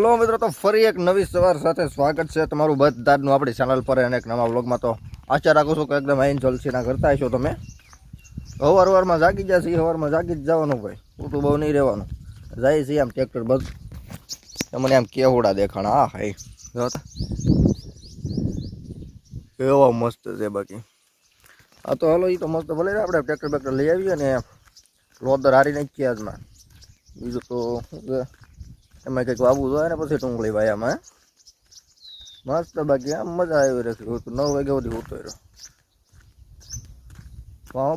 Hello મિત્રો, તો ફરી એક નવી સવાર સાથે સ્વાગત છે તમારું બધાનું આપણી ચેનલ પર અને એક નવા વ્લોગમાં. તો આશા રાખું છું કે એકદમ આઈન જલસીના કરતા હશો તમે. હવારમાં જાગી જશે, હવારમાં જાગી જ જવાનું ભાઈ, ઉઠું બહુ નહીં રહેવાનું. જાય છે આમ ટ્રેક્ટર બસ તમને આમ કેવડા દેખાણા. હા હાઈ જોતા એવો મસ્ત છે. બાકી હા તો હાલો, એ તો મસ્ત ભલે આપણે ટ્રેક્ટર બેક્ટર લઈ આવીએ ને લોદર હારી નાખીએ આજમાં. બીજું તો એમાં કંઈક વાવવું જોઈએ ને પછી ટુંગળી ભાઈ આમાં મસ્ત. બાકી આમ મજા આવી રાખી. 9 વાગ્યા સુધી ઉતો રહ્યો.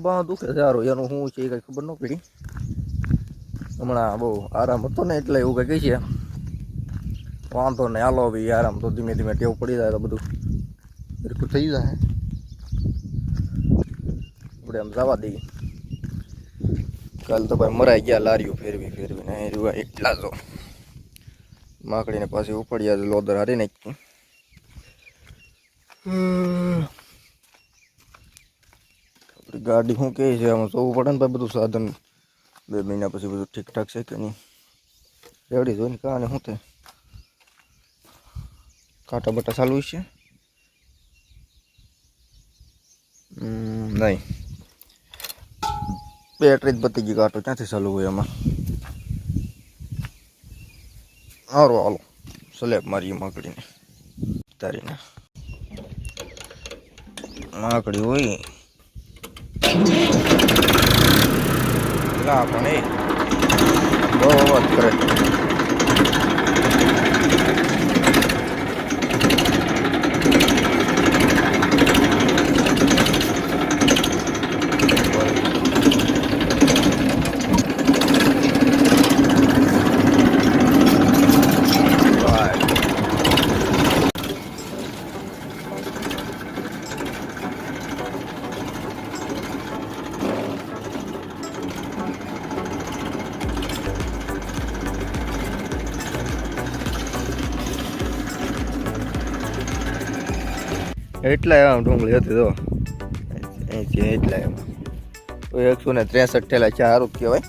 બાહ દુખે છે સારું, એનું શું છે એ કંઈ ખબર ન પડી. હમણાં બહુ આરામ હતો ને એટલે એવું કંઈ કહી છે. વાંધો નહીં, હાલો ભાઈ આરામ તો ધીમે ધીમે ટેવ પડી જાય તો બધું બિલકુલ થઈ જાય. આપણે આમ જવા દઈએ. કાલ તો ભાઈ મરાઈ ગયા લારીઓ ફેરવી ફેરવીને એટલા જો માકડીને પાછી ઉપડ્યા લોદર હારી નાખી. આપણી ગાડી શું કહે છે આમાં જોવું પડે ને ભાઈ. બધું સાધન 2 મહિના પછી બધું ઠીકઠાક છે કે નહીં રેડી જોઈને કાને શું થાય. કાંટા બટા ચાલુ છે નહીં, બેટરી જ બતી ગઈ. કાંટો ક્યાંથી ચાલુ હોય એમાં. હારો હાલો સ્લેબ મારી માકડીને તારીને માકડી હોય ના પણ એ બહુ અવાજ કરે. એટલા એવા ડુંગળી હતી તો અહીંથી એટલા એમાં 163 ઠેલા છે. સારું જ કહેવાય.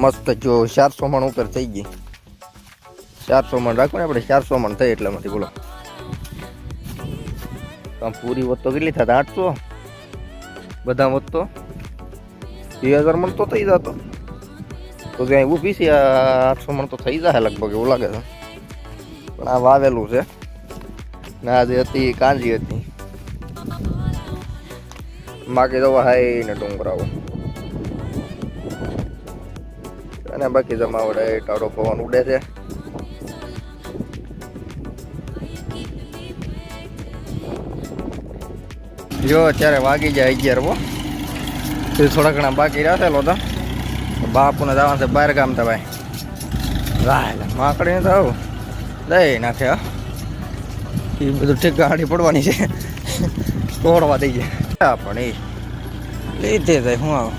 મસ્ત જો 400 મણ ઉપર થઈ ગઈ. 400 મણ રાખો ને આપણે. 400 મણ થઈ એટલામાંથી બોલો. આમ પૂરી વધતો કેટલી થતા? 800 બધા વધતો 2000 મણ તો થઈ જતો. તો ત્યાં ઊભી છે 800 મણ તો થઈ જાય લગભગ એવું લાગે છે. પણ આ વાવેલું છે ના જે હતી કાંજી હતી. બાકી તો હાઈ ને ડુંગરાઓ અને બાકી જમાવડે ટાળો પવન ઉડે છે. જો અત્યારે વાગી જાય 11. થોડા ઘણા બાકી રાખેલો તો બાપુને જવાનું છે બહાર ગામ. તો ભાઈ માકડીને તો આવું દઈ નાખે. એ બધું ઠીક ગાડી પડવાની છે તોડવા દઈ જાય પણ એ લીધે જાય. શું આવું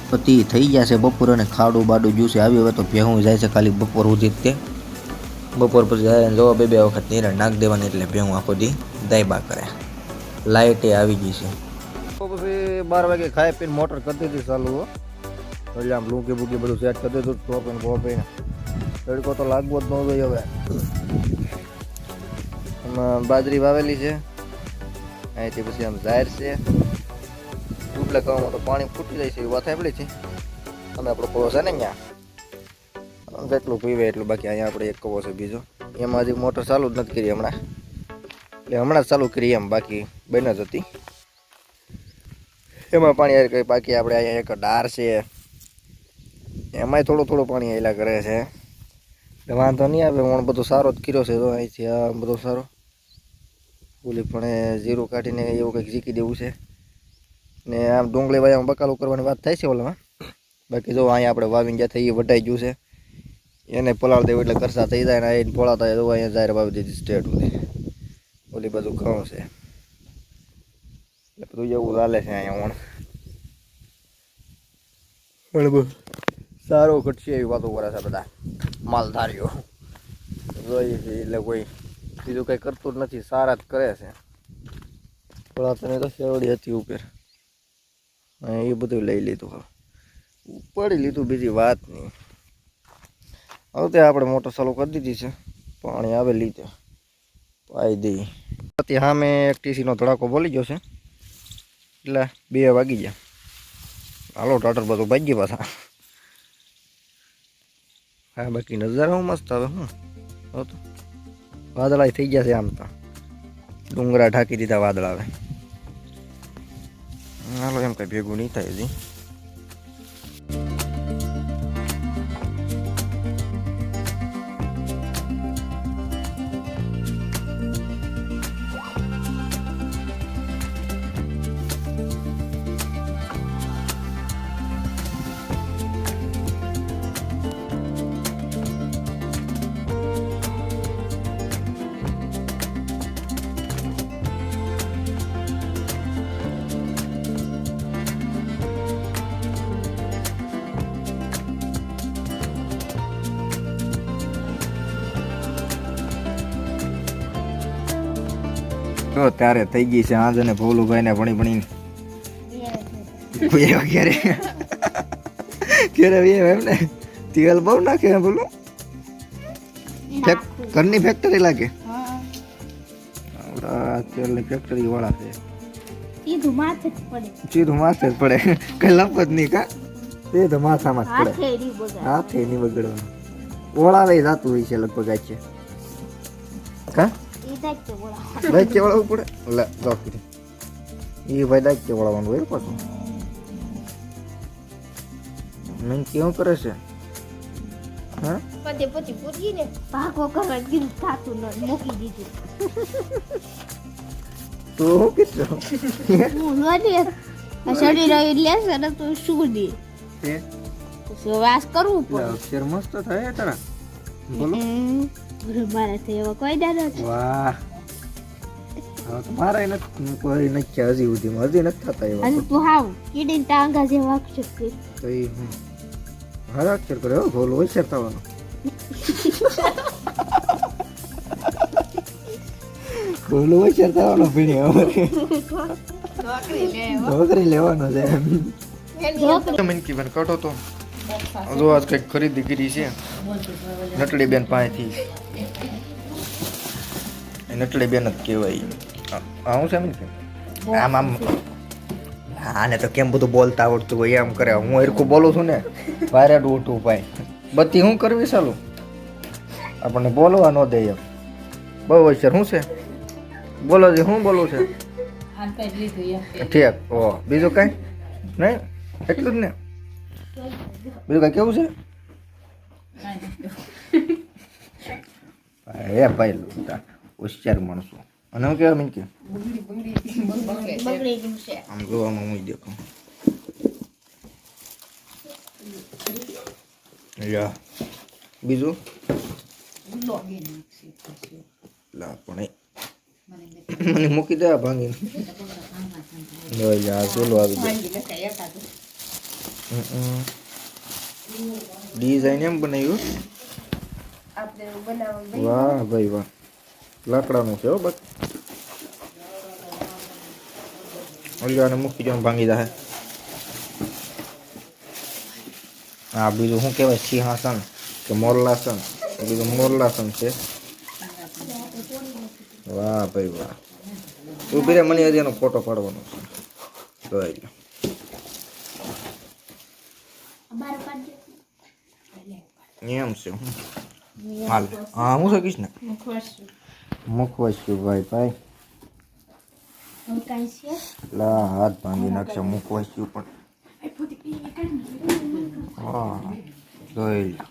પતિ થઈ ગયા છે બપોર અને ખાડું બાડું જ્યુસે આવી. હવે તો ભેહું જાય છે ખાલી બપોર સુધી જ. તે બપોર પછી જાય જોવા 2 વખત નિરણ નાખ દેવાની એટલે ભેહું આખો દી દાયબા કરે. લાઇટે આવી ગઈ છે. તો પછી 12 વાગે ખાઈ પીને મોટર કરી દીધી ચાલુ. એટલે આમ લૂંકી બૂકી બધું સેટ કરી દીધું. ટોપીને બોપીને તડકો તો લાગવો જ ન જોઈએ. હવે એમાં બાજરી વાવેલી છે. અહીંથી પછી આમ જાહેર છે. ડૂબલા કવામાં તો પાણી ફૂટી જાય છે એવી વાત આપણી છે. અમે આપણો કવો છે ને અહીંયા જેટલું પીવે એટલું. બાકી અહીંયા આપણે એક કવો છે બીજો. એમાં હજી મોટર ચાલુ જ નથી કરી હમણાં. એટલે હમણાં જ ચાલુ કરી એમ. બાકી બને જ હતી એમાં પાણી કંઈ. બાકી આપણે અહીંયા એક ડાર છે એમાંય થોડું થોડું પાણી આવેલા કરે છે. વાંધો નહીં આવે. હું બધું સારો જ કર્યો છે. તો અહીંથી આ બધો સારો ઓલી પણ જીરું કાઢીને એવું કંઈક ઝીકી દેવું છે. ને આમ ડુંગળી વાયામાં બકાલું કરવાની વાત થાય છે ઓલામાં. બાકી જો અહીંયા આપણે વાવીને જ્યાં થઈ એ વટાઈ ગયું છે. એને પલાળ દેવું એટલે ખર્ચા થઈ જાય. ને એને પોળા થાય તો અહીંયા જાહેર વાવી દીધી સ્ટેટ સુધી. ઓલી બાજુ ઘઉં છે એટલે બધું એવું ચાલે છે અહીંયા. બરાબર સારો ઘટશે એવી વાતો કરે છે બધા માલધારીઓ. જોઈએ છે એટલે કોઈ બીજું કંઈ કરતું જ નથી. સારા જ કરે છે. થોડા તને તો શેવડી હતી ઉપર એ બધું લઈ લીધું. ઉપાડી લીધું, બીજી વાત નહીં. હવે તે આપણે મોટર ચાલુ કરી દીધી છે, પાણી આવે લીધે પાઈ દઈ. ત્યાં મેં એક ટીસીનો ધડાકો બોલી ગયો છે એટલે 2 વાગી ગયા. હાલો ટાટર બધું ભાગી પાછા. હા બાકી નજારો મસ્ત આવે. હું તો વાદળા થઈ ગયા છે, આમ તો ડુંગરા ઢાંકી દીધા વાદળા આવે. હાલો એમ કઈ ભેગું નહીં થાય હજી. તો ત્યારે થઈ ગઈ છે આજ, અને ભોલુભાઈ ને ભણી ભણીને ક્યારે એમ ને તેલ બહુ નાખે. બોલું ઘરની ફેક્ટરી લાગે. તેલની ફેક્ટરી વાળા છે. સીધું માથે જ પડે. કઈ લપ જ નહીં. કા સીધું માથામાં જ પડે. હાથે નહીં બગડવાનું. ઓળાવે જાતું હોય છે લગભગ. આ છે કા દાયકે વળાવવું પડે. લે જોકી એ ભાઈ દાયકે વળાવવાનું હોય પાછું. મેં કેવું કરે છે? હા પછી પૂછીને ભાગો કરવા કીધું થાતું ન મૂકી દીધું. તો હું કીધું હું લોડી શરીર લેશે ને તો શું દે વાસ કરવું પડે. અક્ષર મસ્ત થાય તારા. બોલો મારા થઈ એવા કોઈ દાદા નથી. વાહ હા તો મારા નથી કોઈ નથી હજી સુધીમાં. હજી નથી થતા એવા. અને તું હાવ કીડીને ટાંગા જેવા અક્ષર કરી તો એ હારા અક્ષર કરે. હો ભોલું હોશિયાર થવાનું. ભોલું હોશિયાર થવાનો ભીણી અમારે નોકરી લેવાનો છે. મનકી બેન કટો તો જો આજ કંઈક ખરીદી કરી છે નટડી બેન પાસેથી. નટડી બેન જ કહેવાય. હું છે મનકી આમ આમ આને તો કેમ બધું બોલતા આવડતું હોય એમ કરે. હું હરખું બોલું છું ને વારે ઉઠવું ભાઈ. બધી શું કરવી ચાલું આપણને બોલવા ન દે એમ. બહુ હોશિયાર. શું છે બોલો છે? શું બોલવું છે? ઠીક. ઓ બીજું કઈ નહીં? એટલું જ ને? બીજું કઈ કેવું છે? એ ભાઈ હોશિયાર માણસો. અને હું કેવા મીન આમ જોવામાં હું દેખું. બીજું પણ મને મૂકી દે ભાંગીને. ચોલો આવી જાય. ડિઝાઇન એમ બનાવ્યું. વાહ ભાઈ વાહ. લાકડાનું છે હો બસ. ઓલિયાને મૂકી જવાનું ભાંગી જાય. હા બીજું શું કહેવાય? સિંહાસન કે મોરલાસન? બીજું મોરલાસન છે. વાહ ભાઈ વાહ. તું બીરે મને હજી એનો ફોટો પાડવાનો છે. જોઈ લો. એમ છે. હાલ હા હું શકીશ ને મુખવાસ્યું ભાઈ ભાઈ. લા હાથ ભાંગી નાખશે મુખવાસ્યું પણ. હા જોઈ લો.